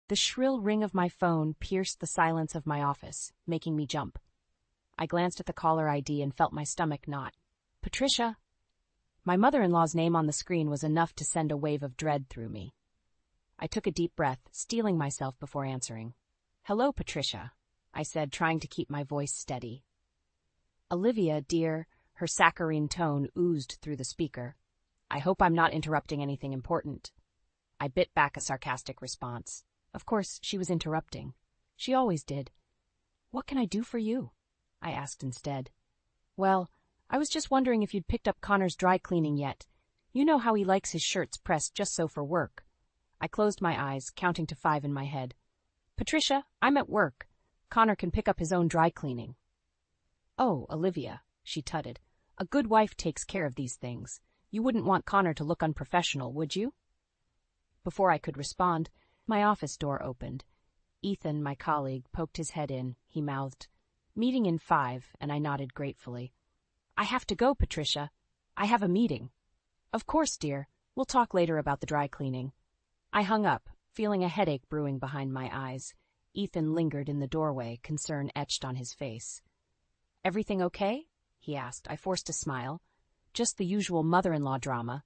The shrill ring of my phone pierced the silence of my office, making me jump. I glanced at the caller ID and felt my stomach knot. Patricia! My mother-in-law's name on the screen was enough to send a wave of dread through me. I took a deep breath, steeling myself before answering. "Hello, Patricia," I said, trying to keep my voice steady. "Olivia, dear," her saccharine tone oozed through the speaker. "I hope I'm not interrupting anything important." I bit back a sarcastic response. Of course, she was interrupting. She always did. "What can I do for you?" I asked instead. "Well, I was just wondering if you'd picked up Connor's dry cleaning yet. You know how he likes his shirts pressed just so for work." I closed my eyes, counting to 5 in my head. "Patricia, I'm at work. Connor can pick up his own dry cleaning." "Oh, Olivia," she tutted. "A good wife takes care of these things. You wouldn't want Connor to look unprofessional, would you?" Before I could respond, my office door opened. Ethan, my colleague, poked his head in. He mouthed, "Meeting in 5, and I nodded gratefully. "I have to go, Patricia. I have a meeting." "Of course, dear. We'll talk later about the dry cleaning." I hung up, feeling a headache brewing behind my eyes. Ethan lingered in the doorway, concern etched on his face. "Everything okay?" he asked. I forced a smile. "Just the usual mother-in-law drama."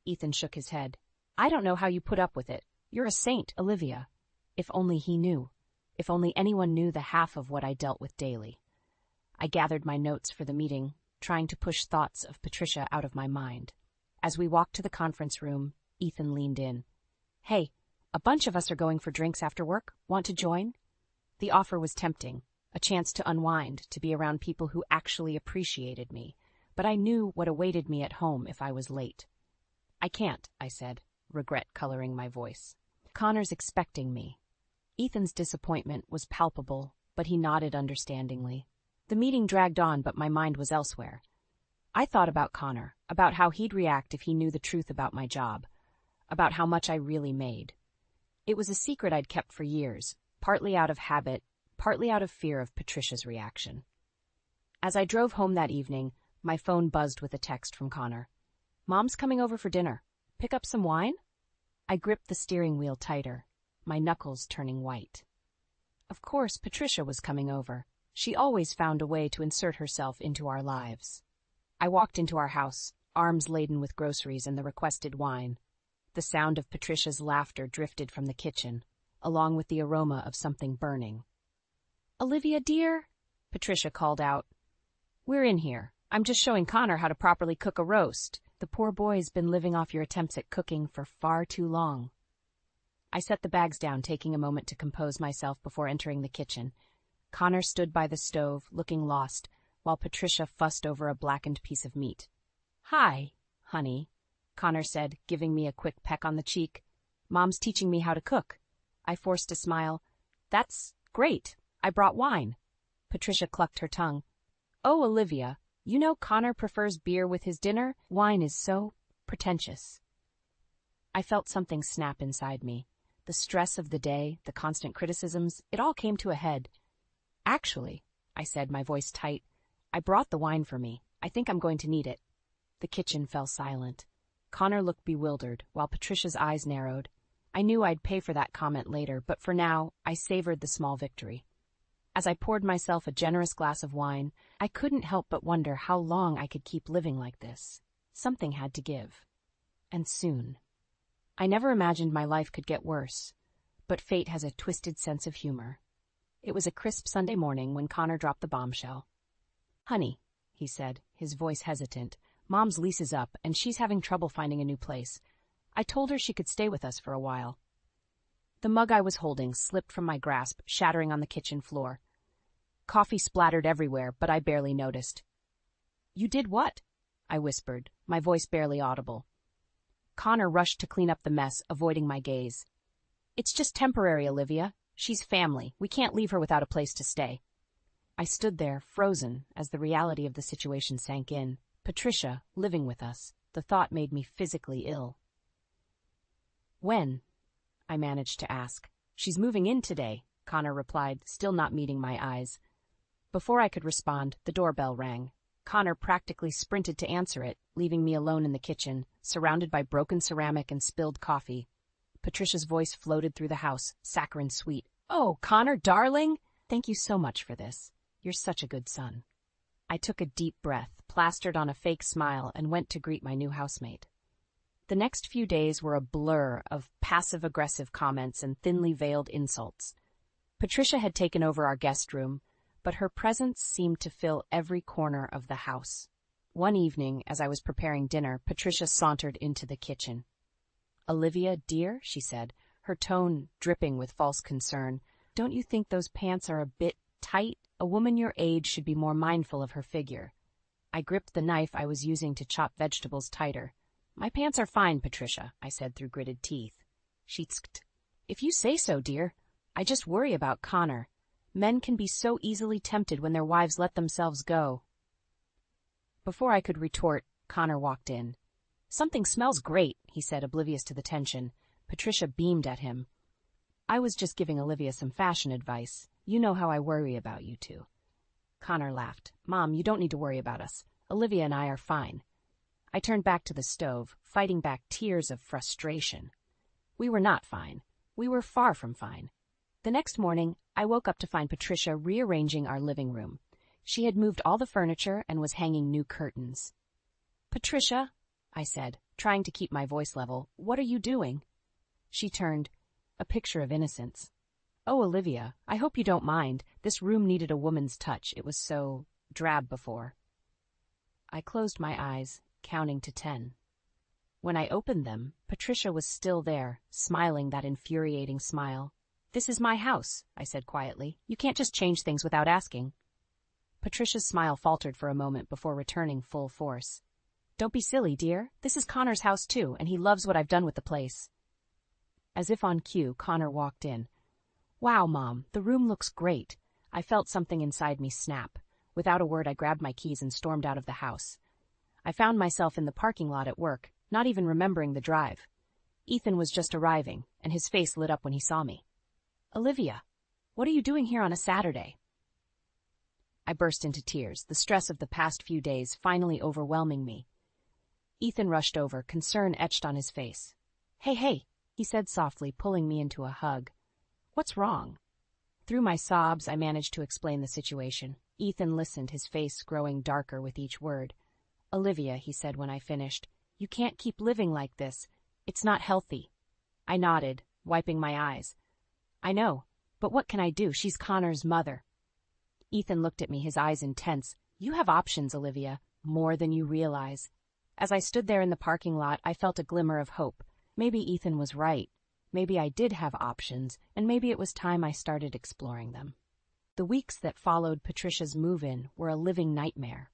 Ethan shook his head. "I don't know how you put up with it. You're a saint, Olivia." If only he knew. If only anyone knew the half of what I dealt with daily. I gathered my notes for the meeting, trying to push thoughts of Patricia out of my mind. As we walked to the conference room, Ethan leaned in. "Hey, a bunch of us are going for drinks after work. Want to join?" The offer was tempting, a chance to unwind, to be around people who actually appreciated me, but I knew what awaited me at home if I was late. "I can't," I said, regret coloring my voice. "Connor's expecting me." Ethan's disappointment was palpable, but he nodded understandingly. The meeting dragged on, but my mind was elsewhere. I thought about Connor, about how he'd react if he knew the truth about my job, about how much I really made. It was a secret I'd kept for years, partly out of habit, partly out of fear of Patricia's reaction. As I drove home that evening, my phone buzzed with a text from Connor. "Mom's coming over for dinner. Pick up some wine?" I gripped the steering wheel tighter, my knuckles turning white. Of course, Patricia was coming over. She always found a way to insert herself into our lives. I walked into our house, arms laden with groceries and the requested wine. The sound of Patricia's laughter drifted from the kitchen, along with the aroma of something burning. "Olivia, dear," Patricia called out. "We're in here. I'm just showing Connor how to properly cook a roast. The poor boy's been living off your attempts at cooking for far too long." I set the bags down, taking a moment to compose myself before entering the kitchen. Connor stood by the stove, looking lost, while Patricia fussed over a blackened piece of meat. "Hi, honey," Connor said, giving me a quick peck on the cheek. "Mom's teaching me how to cook." I forced a smile. "That's great. I brought wine." Patricia clucked her tongue. "Oh, Olivia, you know Connor prefers beer with his dinner. Wine is so pretentious." I felt something snap inside me. The stress of the day, the constant criticisms, it all came to a head. "Actually," I said, my voice tight, "I brought the wine for me. I think I'm going to need it." The kitchen fell silent. Connor looked bewildered, while Patricia's eyes narrowed. I knew I'd pay for that comment later, but for now, I savored the small victory. As I poured myself a generous glass of wine, I couldn't help but wonder how long I could keep living like this. Something had to give. And soon. I never imagined my life could get worse, but fate has a twisted sense of humor. It was a crisp Sunday morning when Connor dropped the bombshell. "Honey," he said, his voice hesitant, "Mom's lease is up, and she's having trouble finding a new place. I told her she could stay with us for a while." The mug I was holding slipped from my grasp, shattering on the kitchen floor. Coffee splattered everywhere, but I barely noticed. "You did what?" I whispered, my voice barely audible. Connor rushed to clean up the mess, avoiding my gaze. "It's just temporary, Olivia. She's family. We can't leave her without a place to stay." I stood there, frozen, as the reality of the situation sank in. Patricia, living with us. The thought made me physically ill. "When?" I managed to ask. "She's moving in today," Connor replied, still not meeting my eyes. Before I could respond, the doorbell rang. Connor practically sprinted to answer it, leaving me alone in the kitchen, surrounded by broken ceramic and spilled coffee. Patricia's voice floated through the house, saccharine sweet. "Oh, Connor, darling! Thank you so much for this. You're such a good son." I took a deep breath, plastered on a fake smile, and went to greet my new housemate. The next few days were a blur of passive-aggressive comments and thinly veiled insults. Patricia had taken over our guest room, but her presence seemed to fill every corner of the house. One evening, as I was preparing dinner, Patricia sauntered into the kitchen. "Olivia, dear," she said, her tone dripping with false concern, "don't you think those pants are a bit tight? A woman your age should be more mindful of her figure." I gripped the knife I was using to chop vegetables tighter. "My pants are fine, Patricia," I said through gritted teeth. She tsked. "If you say so, dear. I just worry about Connor. Men can be so easily tempted when their wives let themselves go." Before I could retort, Connor walked in. "Something smells great," he said, oblivious to the tension. Patricia beamed at him. "I was just giving Olivia some fashion advice. You know how I worry about you two." Connor laughed. "Mom, you don't need to worry about us. Olivia and I are fine." I turned back to the stove, fighting back tears of frustration. We were not fine. We were far from fine. The next morning, I woke up to find Patricia rearranging our living room. She had moved all the furniture and was hanging new curtains. "Patricia," I said, trying to keep my voice level, "what are you doing?" She turned, a picture of innocence. "Oh, Olivia, I hope you don't mind. This room needed a woman's touch. It was so drab before." I closed my eyes, counting to 10. When I opened them, Patricia was still there, smiling that infuriating smile. "This is my house," I said quietly. "You can't just change things without asking." Patricia's smile faltered for a moment before returning full force. "Don't be silly, dear. This is Connor's house too, and he loves what I've done with the place." As if on cue, Connor walked in. "Wow, Mom, the room looks great." I felt something inside me snap. Without a word, I grabbed my keys and stormed out of the house. I found myself in the parking lot at work, not even remembering the drive. Ethan was just arriving, and his face lit up when he saw me. "Olivia, what are you doing here on a Saturday?" I burst into tears, the stress of the past few days finally overwhelming me. Ethan rushed over, concern etched on his face. Hey, he said softly, pulling me into a hug. "What's wrong?" Through my sobs, I managed to explain the situation. Ethan listened, his face growing darker with each word. "Olivia," he said when I finished, "you can't keep living like this. It's not healthy." I nodded, wiping my eyes. "I know, but what can I do? She's Connor's mother." Ethan looked at me, his eyes intense. "You have options, Olivia, more than you realize." As I stood there in the parking lot, I felt a glimmer of hope. Maybe Ethan was right. Maybe I did have options, and maybe it was time I started exploring them. The weeks that followed Patricia's move-in were a living nightmare.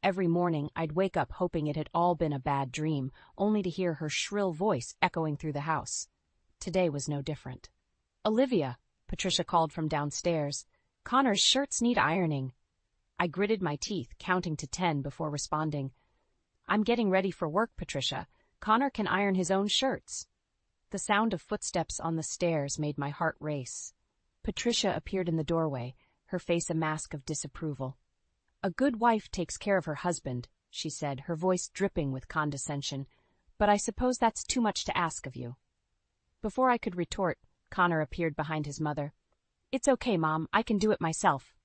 Every morning, I'd wake up hoping it had all been a bad dream, only to hear her shrill voice echoing through the house. Today was no different. "Olivia," Patricia called from downstairs, "Connor's shirts need ironing." I gritted my teeth, counting to 10 before responding. "I'm getting ready for work, Patricia. Connor can iron his own shirts." The sound of footsteps on the stairs made my heart race. Patricia appeared in the doorway, her face a mask of disapproval. "A good wife takes care of her husband," she said, her voice dripping with condescension. "But I suppose that's too much to ask of you." Before I could retort, Connor appeared behind his mother. "It's okay, Mom. I can do it myself."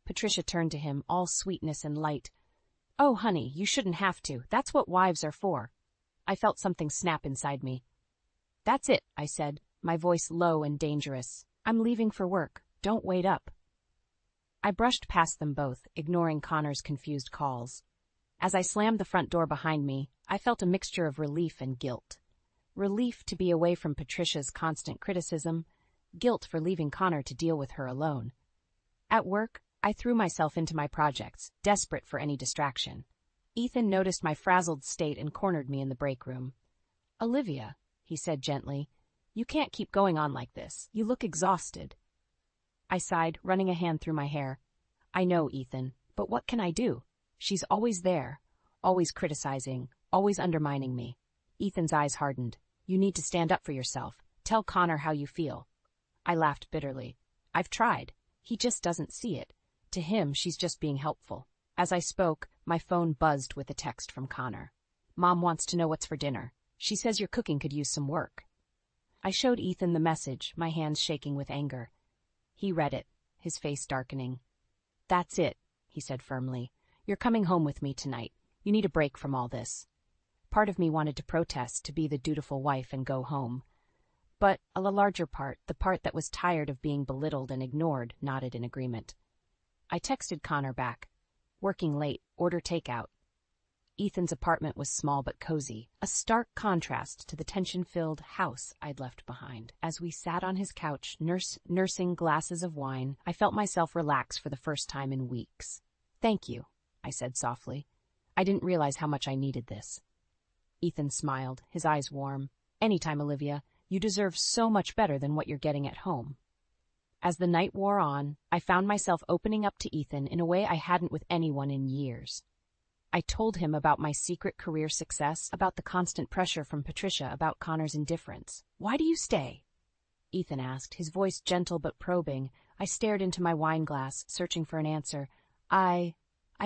Patricia turned to him, all sweetness and light. "Oh, honey, you shouldn't have to. That's what wives are for." I felt something snap inside me. "That's it," I said, my voice low and dangerous. "I'm leaving for work. Don't wait up." I brushed past them both, ignoring Connor's confused calls. As I slammed the front door behind me, I felt a mixture of relief and guilt. Relief to be away from Patricia's constant criticism, guilt for leaving Connor to deal with her alone. At work, I threw myself into my projects, desperate for any distraction. Ethan noticed my frazzled state and cornered me in the break room. "Olivia," he said gently, "you can't keep going on like this. You look exhausted." I sighed, running a hand through my hair. "I know, Ethan, but what can I do? She's always there, always criticizing, always undermining me." Ethan's eyes hardened. "You need to stand up for yourself. Tell Connor how you feel." I laughed bitterly. "I've tried. He just doesn't see it. To him, she's just being helpful." As I spoke, my phone buzzed with a text from Connor. "Mom wants to know what's for dinner. She says your cooking could use some work." I showed Ethan the message, my hands shaking with anger. He read it, his face darkening. "That's it," he said firmly. "You're coming home with me tonight. You need a break from all this." Part of me wanted to protest, to be the dutiful wife and go home. But a larger part, the part that was tired of being belittled and ignored, nodded in agreement. I texted Connor back. "Working late, order takeout." Ethan's apartment was small but cozy, a stark contrast to the tension-filled house I'd left behind. As we sat on his couch, nursing glasses of wine, I felt myself relax for the first time in weeks. "Thank you," I said softly. "I didn't realize how much I needed this." Ethan smiled, his eyes warm. "Anytime, Olivia. You deserve so much better than what you're getting at home." As the night wore on, I found myself opening up to Ethan in a way I hadn't with anyone in years. I told him about my secret career success, about the constant pressure from Patricia, about Connor's indifference. "Why do you stay?" Ethan asked, his voice gentle but probing. I stared into my wine glass, searching for an answer. I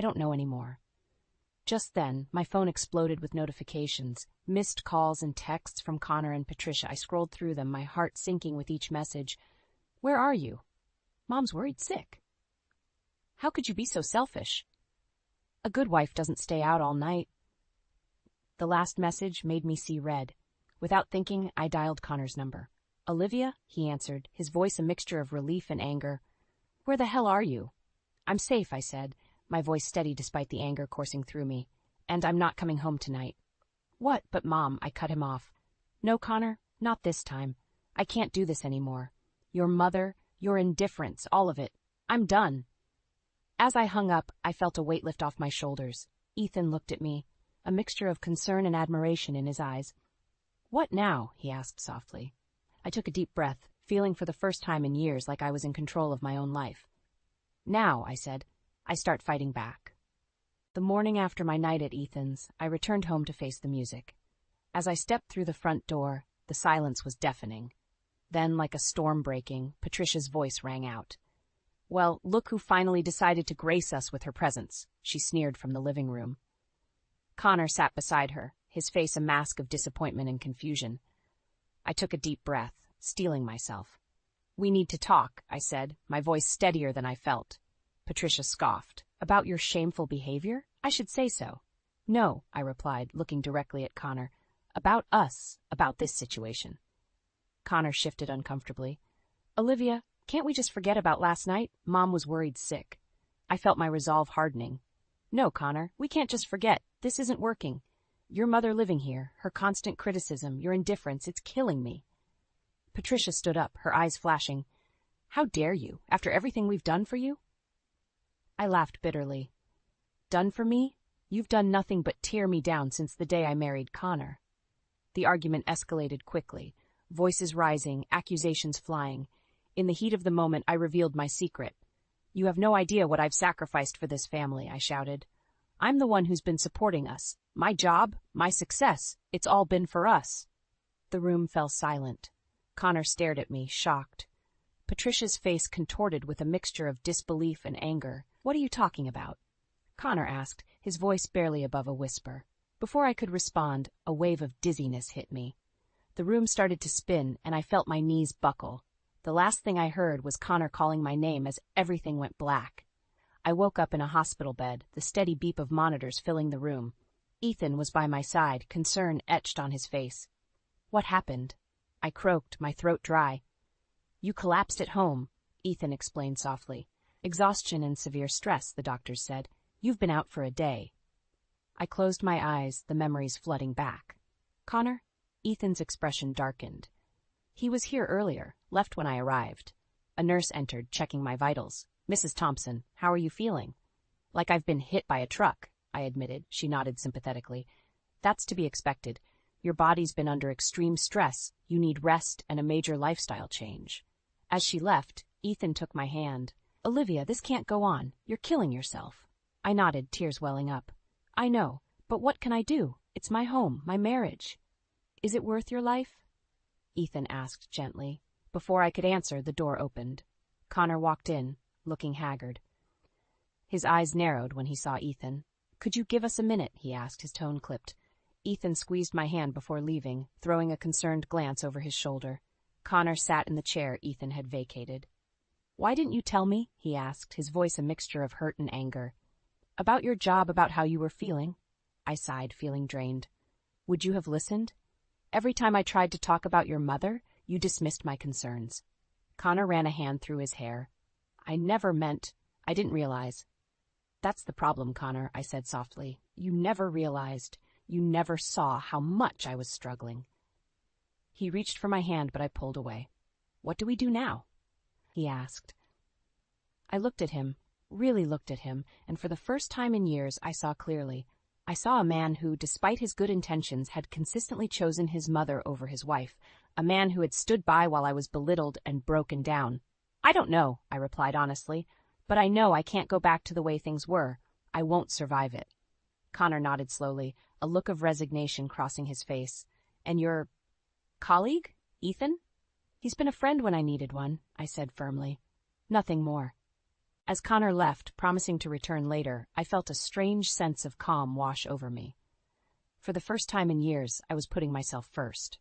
don't know anymore." Just then, my phone exploded with notifications, missed calls and texts from Connor and Patricia. I scrolled through them, my heart sinking with each message. "Where are you?" "Mom's worried sick." "How could you be so selfish?" "A good wife doesn't stay out all night." The last message made me see red. Without thinking, I dialed Connor's number. "Olivia?" he answered, his voice a mixture of relief and anger. "Where the hell are you?" "I'm safe," I said, my voice steady despite the anger coursing through me. "And I'm not coming home tonight." "What?" "But Mom," I cut him off. "No, Connor, not this time. I can't do this anymore. Your mother, your indifference, all of it. I'm done." As I hung up, I felt a weight lift off my shoulders. Ethan looked at me, a mixture of concern and admiration in his eyes. "What now?" he asked softly. I took a deep breath, feeling for the first time in years like I was in control of my own life. "Now," I said, "I start fighting back." The morning after my night at Ethan's, I returned home to face the music. As I stepped through the front door, the silence was deafening. Then, like a storm breaking, Patricia's voice rang out. "Well, look who finally decided to grace us with her presence," she sneered from the living room. Connor sat beside her, his face a mask of disappointment and confusion. I took a deep breath, steeling myself. "We need to talk," I said, my voice steadier than I felt. Patricia scoffed. "About your shameful behavior? I should say so." "No," I replied, looking directly at Connor. "About us, about this situation." Connor shifted uncomfortably. "Olivia, can't we just forget about last night? Mom was worried sick." I felt my resolve hardening. "No, Connor, we can't just forget. This isn't working. Your mother living here, her constant criticism, your indifference, it's killing me." Patricia stood up, her eyes flashing. "How dare you, after everything we've done for you?" I laughed bitterly. "Done for me? You've done nothing but tear me down since the day I married Connor." The argument escalated quickly, voices rising, accusations flying. In the heat of the moment, I revealed my secret. "You have no idea what I've sacrificed for this family," I shouted. "I'm the one who's been supporting us. My job, my success, it's all been for us." The room fell silent. Connor stared at me, shocked. Patricia's face contorted with a mixture of disbelief and anger. "What are you talking about?" Connor asked, his voice barely above a whisper. Before I could respond, a wave of dizziness hit me. The room started to spin, and I felt my knees buckle. The last thing I heard was Connor calling my name as everything went black. I woke up in a hospital bed, the steady beep of monitors filling the room. Ethan was by my side, concern etched on his face. "What happened?" I croaked, my throat dry. "You collapsed at home," Ethan explained softly. "Exhaustion and severe stress," the doctors said. "You've been out for a day." I closed my eyes, the memories flooding back. "Connor?" Ethan's expression darkened. "He was here earlier, left when I arrived." A nurse entered, checking my vitals. "Mrs. Thompson, how are you feeling?" "Like I've been hit by a truck," I admitted. She nodded sympathetically. "That's to be expected. Your body's been under extreme stress. You need rest and a major lifestyle change." As she left, Ethan took my hand. "Olivia, this can't go on. You're killing yourself." I nodded, tears welling up. "I know, but what can I do? It's my home, my marriage." "Is it worth your life?" Ethan asked gently. Before I could answer, the door opened. Connor walked in, looking haggard. His eyes narrowed when he saw Ethan. "Could you give us a minute?" he asked, his tone clipped. Ethan squeezed my hand before leaving, throwing a concerned glance over his shoulder. Connor sat in the chair Ethan had vacated. "Why didn't you tell me?" he asked, his voice a mixture of hurt and anger. "About your job, about how you were feeling." I sighed, feeling drained. "Would you have listened? Every time I tried to talk about your mother, you dismissed my concerns." Connor ran a hand through his hair. "I didn't realize." "That's the problem, Connor," I said softly. "You never realized. You never saw how much I was struggling." He reached for my hand, but I pulled away. "What do we do now?" he asked. I looked at him, really looked at him, and for the first time in years I saw clearly. I saw a man who, despite his good intentions, had consistently chosen his mother over his wife, a man who had stood by while I was belittled and broken down. "I don't know," I replied honestly, "but I know I can't go back to the way things were. I won't survive it." Connor nodded slowly, a look of resignation crossing his face. "And your colleague, Ethan?" "He's been a friend when I needed one," I said firmly. "Nothing more." As Connor left, promising to return later, I felt a strange sense of calm wash over me. For the first time in years, I was putting myself first.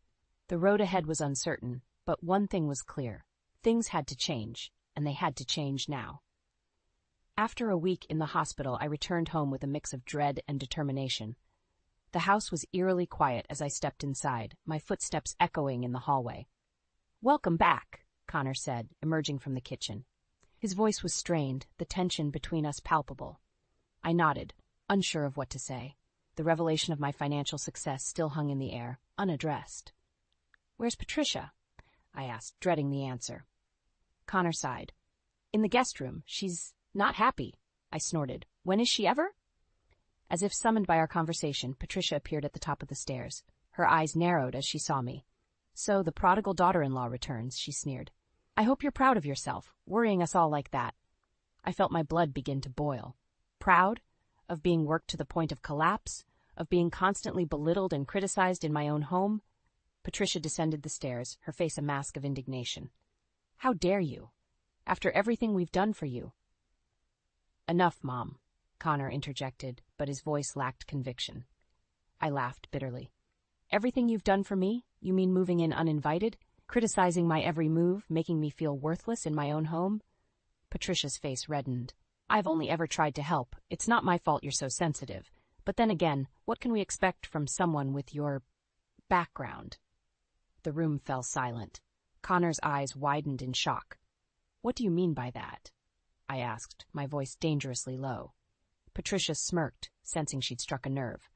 The road ahead was uncertain, but one thing was clear. Things had to change, and they had to change now. After a week in the hospital, I returned home with a mix of dread and determination. The house was eerily quiet as I stepped inside, my footsteps echoing in the hallway. "Welcome back," Connor said, emerging from the kitchen. His voice was strained, the tension between us palpable. I nodded, unsure of what to say. The revelation of my financial success still hung in the air, unaddressed. "Where's Patricia?" I asked, dreading the answer. Connor sighed. "In the guest room. She's not happy," I snorted. "When is she ever?" As if summoned by our conversation, Patricia appeared at the top of the stairs. Her eyes narrowed as she saw me. "So the prodigal daughter-in-law returns," she sneered. "I hope you're proud of yourself, worrying us all like that." I felt my blood begin to boil. Proud? Of being worked to the point of collapse? Of being constantly belittled and criticized in my own home? Patricia descended the stairs, her face a mask of indignation. "How dare you? After everything we've done for you." "Enough, Mom," Connor interjected, but his voice lacked conviction. I laughed bitterly. "Everything you've done for me? You mean moving in uninvited? Criticizing my every move, making me feel worthless in my own home?" Patricia's face reddened. "I've only ever tried to help. It's not my fault you're so sensitive. But then again, what can we expect from someone with your background?" The room fell silent. Connor's eyes widened in shock. "What do you mean by that?" I asked, my voice dangerously low. Patricia smirked, sensing she'd struck a nerve.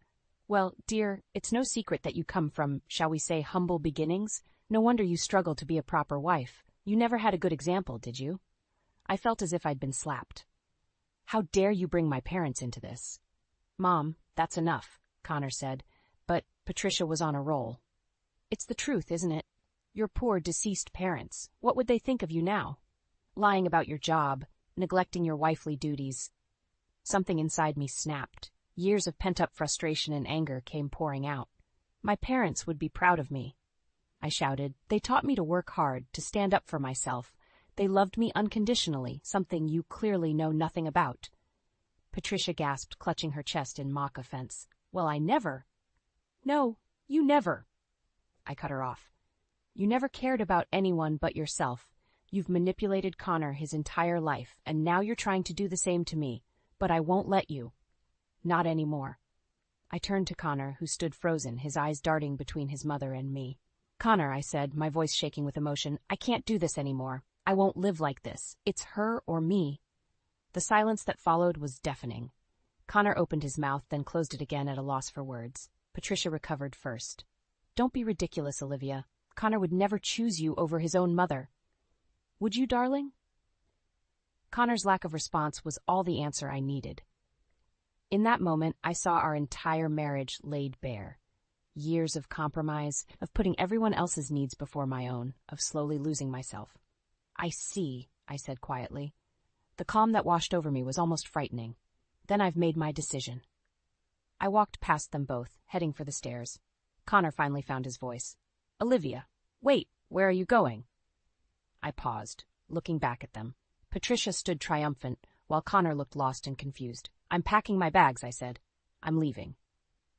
"Well, dear, it's no secret that you come from, shall we say, humble beginnings. No wonder you struggle to be a proper wife. You never had a good example, did you?" I felt as if I'd been slapped. "How dare you bring my parents into this?" "Mom, that's enough," Connor said, but Patricia was on a roll. "It's the truth, isn't it? Your poor, deceased parents. What would they think of you now? Lying about your job, neglecting your wifely duties." Something inside me snapped. Years of pent-up frustration and anger came pouring out. "My parents would be proud of me," I shouted. "They taught me to work hard, to stand up for myself. They loved me unconditionally, something you clearly know nothing about." Patricia gasped, clutching her chest in mock offense. "Well, I never—" "No, you never." I cut her off. "You never cared about anyone but yourself. You've manipulated Connor his entire life, and now you're trying to do the same to me. But I won't let you. Not anymore." I turned to Connor, who stood frozen, his eyes darting between his mother and me. "Connor," I said, my voice shaking with emotion, "I can't do this anymore. I won't live like this. It's her or me." The silence that followed was deafening. Connor opened his mouth, then closed it again at a loss for words. Patricia recovered first. "Don't be ridiculous, Olivia. Connor would never choose you over his own mother." "Would you, darling?" Connor's lack of response was all the answer I needed. In that moment, I saw our entire marriage laid bare. Years of compromise, of putting everyone else's needs before my own, of slowly losing myself. "I see," I said quietly. The calm that washed over me was almost frightening. "Then I've made my decision." I walked past them both, heading for the stairs. Connor finally found his voice. "Olivia, wait, where are you going?" I paused, looking back at them. Patricia stood triumphant, while Connor looked lost and confused. "I'm packing my bags," I said. "I'm leaving."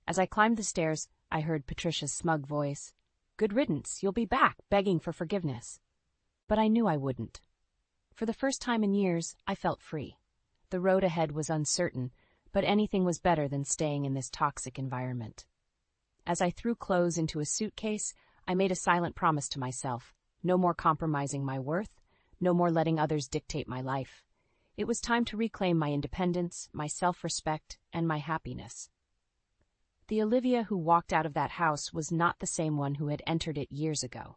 As I climbed the stairs, I heard Patricia's smug voice. Good riddance, you'll be back, begging for forgiveness. But I knew I wouldn't. For the first time in years, I felt free. The road ahead was uncertain, but anything was better than staying in this toxic environment. As I threw clothes into a suitcase, I made a silent promise to myself. No more compromising my worth, no more letting others dictate my life. It was time to reclaim my independence, my self-respect, and my happiness. The Olivia who walked out of that house was not the same one who had entered it years ago.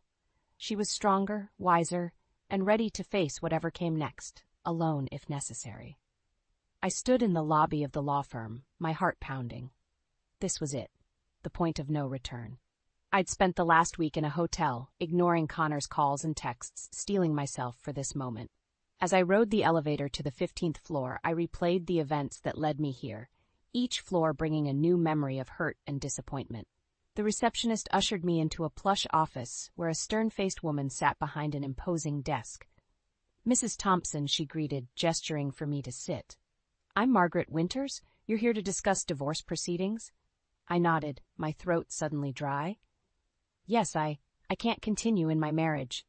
She was stronger, wiser, and ready to face whatever came next, alone if necessary. I stood in the lobby of the law firm, my heart pounding. This was it, the point of no return. I'd spent the last week in a hotel, ignoring Connor's calls and texts, steeling myself for this moment. As I rode the elevator to the 15th floor, I replayed the events that led me here, each floor bringing a new memory of hurt and disappointment. The receptionist ushered me into a plush office where a stern-faced woman sat behind an imposing desk. Mrs. Thompson, she greeted, gesturing for me to sit. I'm Margaret Winters. You're here to discuss divorce proceedings? I nodded, my throat suddenly dry. Yes, I can't continue in my marriage.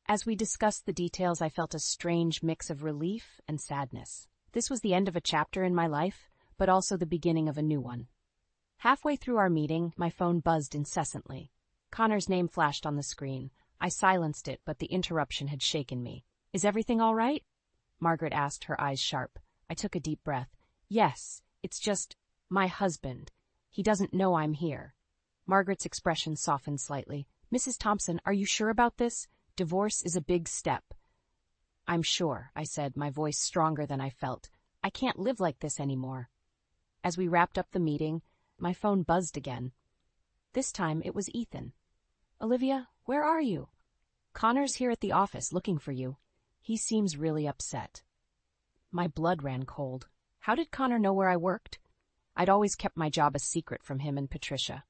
As we discussed the details, I felt a strange mix of relief and sadness. This was the end of a chapter in my life, but also the beginning of a new one. Halfway through our meeting, my phone buzzed incessantly. Connor's name flashed on the screen. I silenced it, but the interruption had shaken me. Is everything all right? Margaret asked, her eyes sharp. I took a deep breath. Yes, it's just my husband. He doesn't know I'm here. Margaret's expression softened slightly. Mrs. Thompson, are you sure about this? Divorce is a big step. I'm sure, I said, my voice stronger than I felt. I can't live like this anymore. As we wrapped up the meeting, my phone buzzed again. This time it was Ethan. Olivia, where are you? Connor's here at the office looking for you. He seems really upset. My blood ran cold. How did Connor know where I worked? I'd always kept my job a secret from him and Patricia.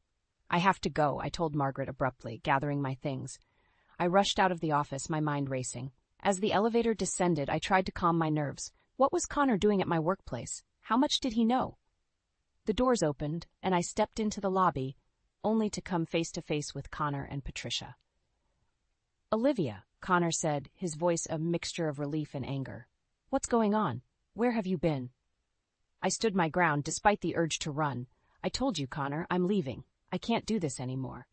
I have to go, I told Margaret abruptly, gathering my things. I rushed out of the office, my mind racing. As the elevator descended, I tried to calm my nerves. What was Connor doing at my workplace? How much did he know? The doors opened, and I stepped into the lobby, only to come face to face with Connor and Patricia. Olivia, Connor said, his voice a mixture of relief and anger. What's going on? Where have you been? I stood my ground despite the urge to run. I told you, Connor, I'm leaving. I can't do this anymore.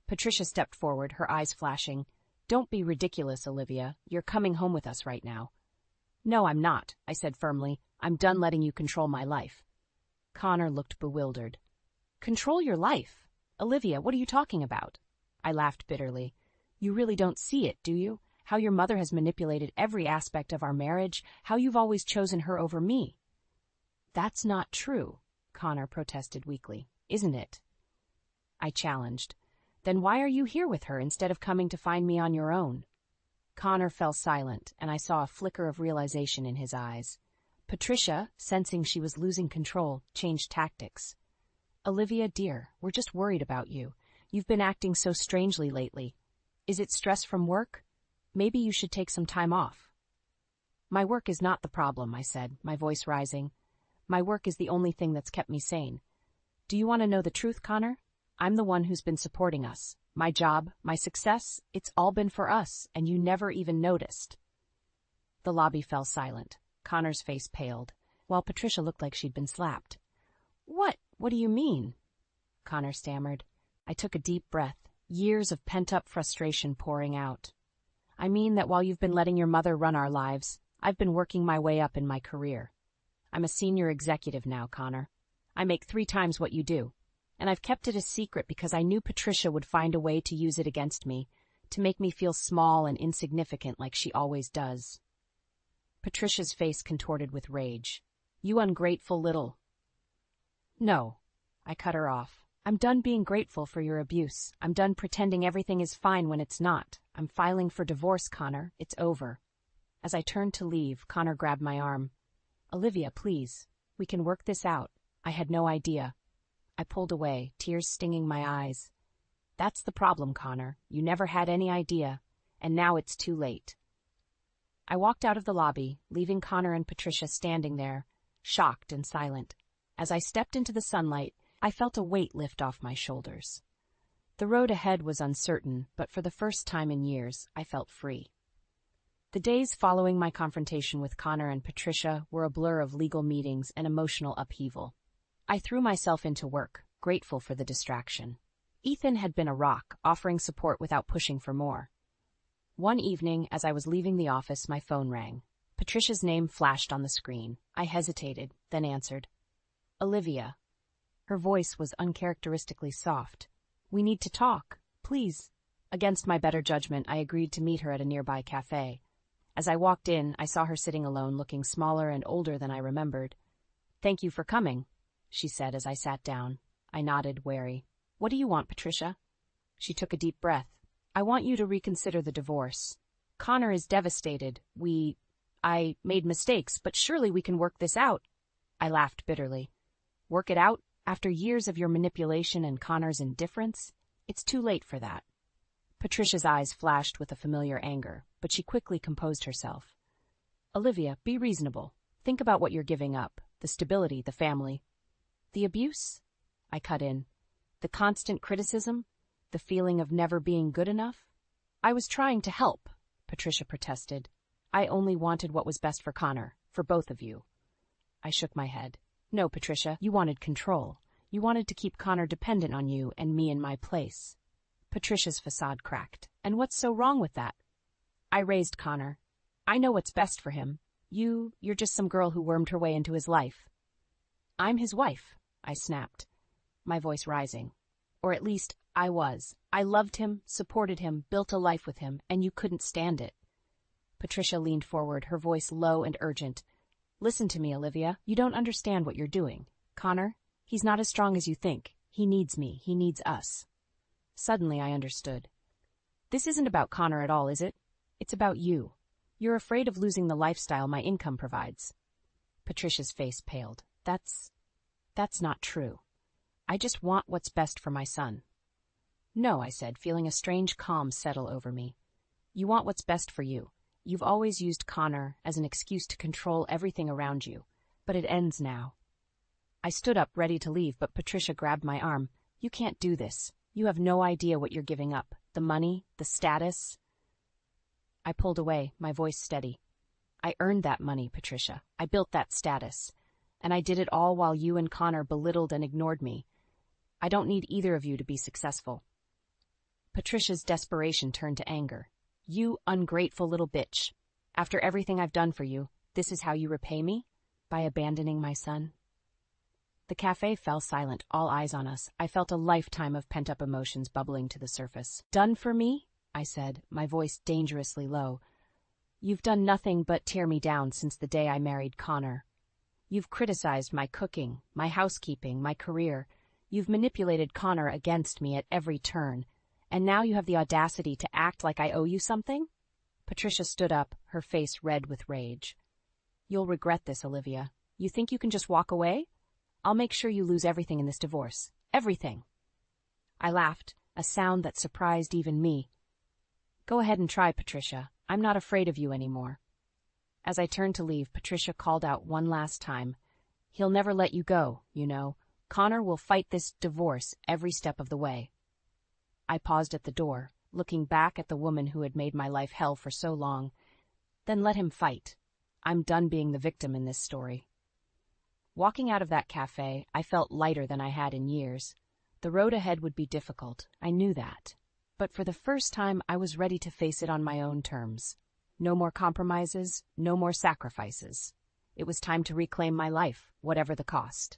Patricia stepped forward, her eyes flashing. Don't be ridiculous, Olivia. You're coming home with us right now. No, I'm not, I said firmly. I'm done letting you control my life. Connor looked bewildered. Control your life? Olivia, what are you talking about? I laughed bitterly. You really don't see it, do you? How your mother has manipulated every aspect of our marriage, how you've always chosen her over me. That's not true, Connor protested weakly. Isn't it? I challenged. Then why are you here with her instead of coming to find me on your own? Connor fell silent, and I saw a flicker of realization in his eyes. Patricia, sensing she was losing control, changed tactics. Olivia, dear, we're just worried about you. You've been acting so strangely lately. Is it stress from work? Maybe you should take some time off. My work is not the problem, I said, my voice rising. My work is the only thing that's kept me sane. Do you want to know the truth, Connor? I'm the one who's been supporting us. My job, my success, it's all been for us, and you never even noticed. The lobby fell silent. Connor's face paled, while Patricia looked like she'd been slapped. What do you mean? Connor stammered. I took a deep breath, years of pent-up frustration pouring out. I mean that while you've been letting your mother run our lives, I've been working my way up in my career. I'm a senior executive now, Connor. I make 3 times what you do. And I've kept it a secret because I knew Patricia would find a way to use it against me, to make me feel small and insignificant like she always does. Patricia's face contorted with rage. You ungrateful little... No, I cut her off. I'm done being grateful for your abuse. I'm done pretending everything is fine when it's not. I'm filing for divorce, Connor. It's over. As I turned to leave, Connor grabbed my arm. Olivia, please. We can work this out. I had no idea. I pulled away, tears stinging my eyes. That's the problem, Connor. You never had any idea, and now it's too late. I walked out of the lobby, leaving Connor and Patricia standing there, shocked and silent. As I stepped into the sunlight, I felt a weight lift off my shoulders. The road ahead was uncertain, but for the first time in years, I felt free. The days following my confrontation with Connor and Patricia were a blur of legal meetings and emotional upheaval. I threw myself into work, grateful for the distraction. Ethan had been a rock, offering support without pushing for more. One evening, as I was leaving the office, my phone rang. Patricia's name flashed on the screen. I hesitated, then answered. Olivia. Her voice was uncharacteristically soft. We need to talk, please. Against my better judgment, I agreed to meet her at a nearby cafe. As I walked in, I saw her sitting alone, looking smaller and older than I remembered. Thank you for coming, she said as I sat down. I nodded, wary. What do you want, Patricia? She took a deep breath. I want you to reconsider the divorce. Connor is devastated. I made mistakes, but surely we can work this out. I laughed bitterly. Work it out? After years of your manipulation and Connor's indifference? It's too late for that. Patricia's eyes flashed with a familiar anger, but she quickly composed herself. Olivia, be reasonable. Think about what you're giving up. The stability, the family. The abuse? I cut in. The constant criticism? The feeling of never being good enough? I was trying to help, Patricia protested. I only wanted what was best for Connor, for both of you. I shook my head. No, Patricia, you wanted control. You wanted to keep Connor dependent on you and me in my place. Patricia's facade cracked. And what's so wrong with that? I raised Connor. I know what's best for him. You're just some girl who wormed her way into his life. I'm his wife, I snapped, my voice rising. Or at least, I was. I loved him, supported him, built a life with him, and you couldn't stand it. Patricia leaned forward, her voice low and urgent. Listen to me, Olivia. You don't understand what you're doing. Connor, he's not as strong as you think. He needs me. He needs us. Suddenly, I understood. This isn't about Connor at all, is it? It's about you. You're afraid of losing the lifestyle my income provides. Patricia's face paled. That's not true. I just want what's best for my son. No, I said, feeling a strange calm settle over me. You want what's best for you. You've always used Connor as an excuse to control everything around you, but it ends now. I stood up, ready to leave, but Patricia grabbed my arm. You can't do this. You have no idea what you're giving up. The money, the status. I pulled away, my voice steady. I earned that money, Patricia. I built that status. And I did it all while you and Connor belittled and ignored me. I don't need either of you to be successful. Patricia's desperation turned to anger. You ungrateful little bitch. After everything I've done for you, this is how you repay me? By abandoning my son? The cafe fell silent, all eyes on us. I felt a lifetime of pent-up emotions bubbling to the surface. Done for me? I said, my voice dangerously low. You've done nothing but tear me down since the day I married Connor. You've criticized my cooking, my housekeeping, my career. You've manipulated Connor against me at every turn. And now you have the audacity to act like I owe you something? Patricia stood up, her face red with rage. You'll regret this, Olivia. You think you can just walk away? I'll make sure you lose everything in this divorce. Everything. I laughed, a sound that surprised even me. Go ahead and try, Patricia. I'm not afraid of you anymore. As I turned to leave, Patricia called out one last time. He'll never let you go, you know. Connor will fight this divorce every step of the way. I paused at the door, looking back at the woman who had made my life hell for so long. Then let him fight. I'm done being the victim in this story. Walking out of that cafe, I felt lighter than I had in years. The road ahead would be difficult, I knew that. But for the first time, I was ready to face it on my own terms. No more compromises, no more sacrifices. It was time to reclaim my life, whatever the cost.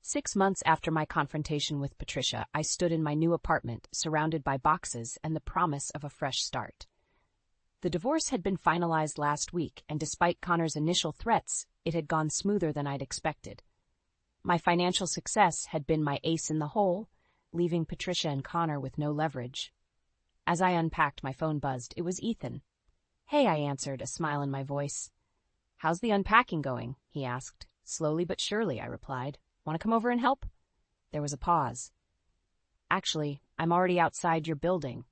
6 months after my confrontation with Patricia, I stood in my new apartment, surrounded by boxes and the promise of a fresh start. The divorce had been finalized last week, and despite Connor's initial threats, it had gone smoother than I'd expected. My financial success had been my ace in the hole, leaving Patricia and Connor with no leverage. As I unpacked, my phone buzzed. It was Ethan. Hey, I answered, a smile in my voice. How's the unpacking going? He asked. Slowly but surely, I replied. Want to come over and help? There was a pause. Actually, I'm already outside your building.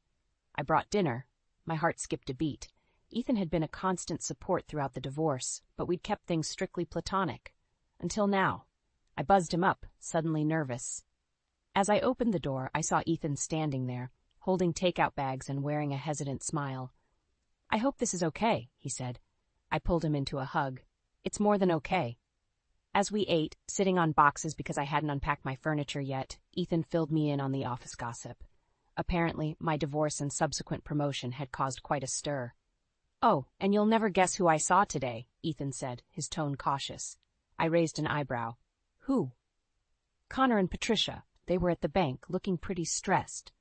I brought dinner. My heart skipped a beat. Ethan had been a constant support throughout the divorce, but we'd kept things strictly platonic. Until now. I buzzed him up, suddenly nervous. As I opened the door, I saw Ethan standing there, holding takeout bags and wearing a hesitant smile. "I hope this is okay," he said. I pulled him into a hug. "It's more than okay." As we ate, sitting on boxes because I hadn't unpacked my furniture yet, Ethan filled me in on the office gossip. Apparently, my divorce and subsequent promotion had caused quite a stir. "Oh, and you'll never guess who I saw today," Ethan said, his tone cautious. I raised an eyebrow. "Who?" "Connor and Patricia. They were at the bank, looking pretty stressed."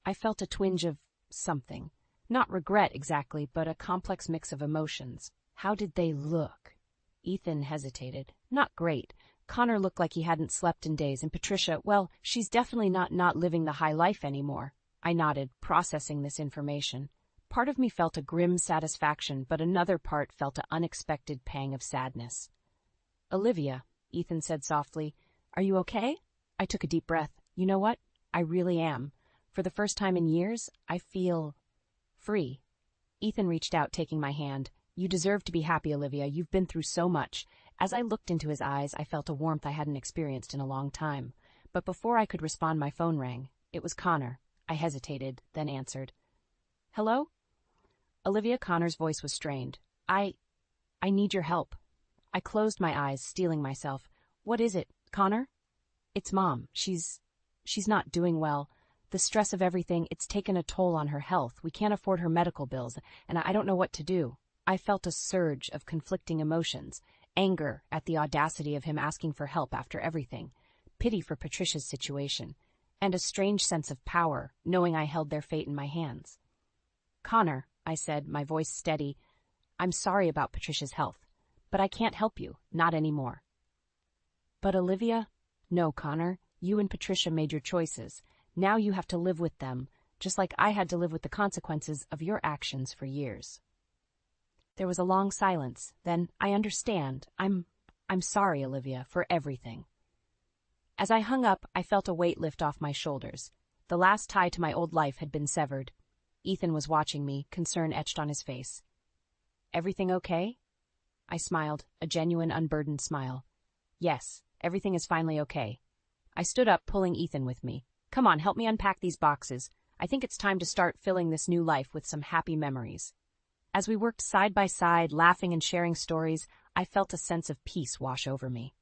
I felt a twinge of something. Not regret exactly, but a complex mix of emotions. How did they look? Ethan hesitated. Not great. Connor looked like he hadn't slept in days, and Patricia, well, she's definitely not living the high life anymore. I nodded, processing this information. Part of me felt a grim satisfaction, but another part felt an unexpected pang of sadness. "Olivia," Ethan said softly, "are you okay?" I took a deep breath. "You know what? I really am. For the first time in years, I feel free." Ethan reached out, taking my hand. "You deserve to be happy, Olivia. You've been through so much." As I looked into his eyes, I felt a warmth I hadn't experienced in a long time. But before I could respond, my phone rang. It was Connor. I hesitated, then answered. "Hello?" Olivia, Connor's voice was strained. I need your help." I closed my eyes, steeling myself. "What is it, Connor?" "It's Mom. She's not doing well. The stress of everything, it's taken a toll on her health. We can't afford her medical bills, and I don't know what to do." I felt a surge of conflicting emotions. Anger at the audacity of him asking for help after everything, pity for Patricia's situation, and a strange sense of power, knowing I held their fate in my hands. "Connor," I said, my voice steady, "I'm sorry about Patricia's health, but I can't help you, not anymore." "But Olivia?" "No, Connor, you and Patricia made your choices. Now you have to live with them, just like I had to live with the consequences of your actions for years." There was a long silence. Then, "I understand. I'm sorry, Olivia, for everything." As I hung up, I felt a weight lift off my shoulders. The last tie to my old life had been severed. Ethan was watching me, concern etched on his face. "Everything okay?" I smiled, a genuine, unburdened smile. "Yes, everything is finally okay." I stood up, pulling Ethan with me. "Come on, help me unpack these boxes. I think it's time to start filling this new life with some happy memories." As we worked side by side, laughing and sharing stories, I felt a sense of peace wash over me.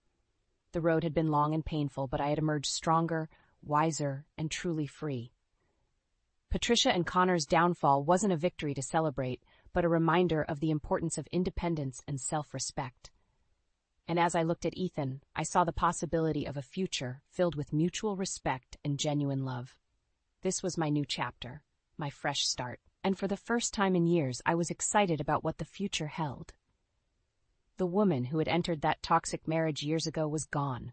The road had been long and painful, but I had emerged stronger, wiser, and truly free. Patricia and Connor's downfall wasn't a victory to celebrate, but a reminder of the importance of independence and self-respect. And as I looked at Ethan, I saw the possibility of a future filled with mutual respect and genuine love. This was my new chapter, my fresh start. And for the first time in years, I was excited about what the future held. The woman who had entered that toxic marriage years ago was gone.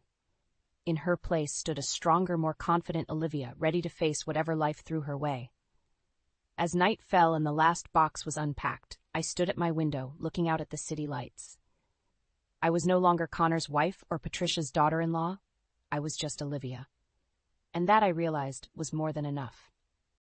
In her place stood a stronger, more confident Olivia, ready to face whatever life threw her way. As night fell and the last box was unpacked, I stood at my window, looking out at the city lights. I was no longer Connor's wife or Patricia's daughter-in-law. I was just Olivia. And that, I realized, was more than enough.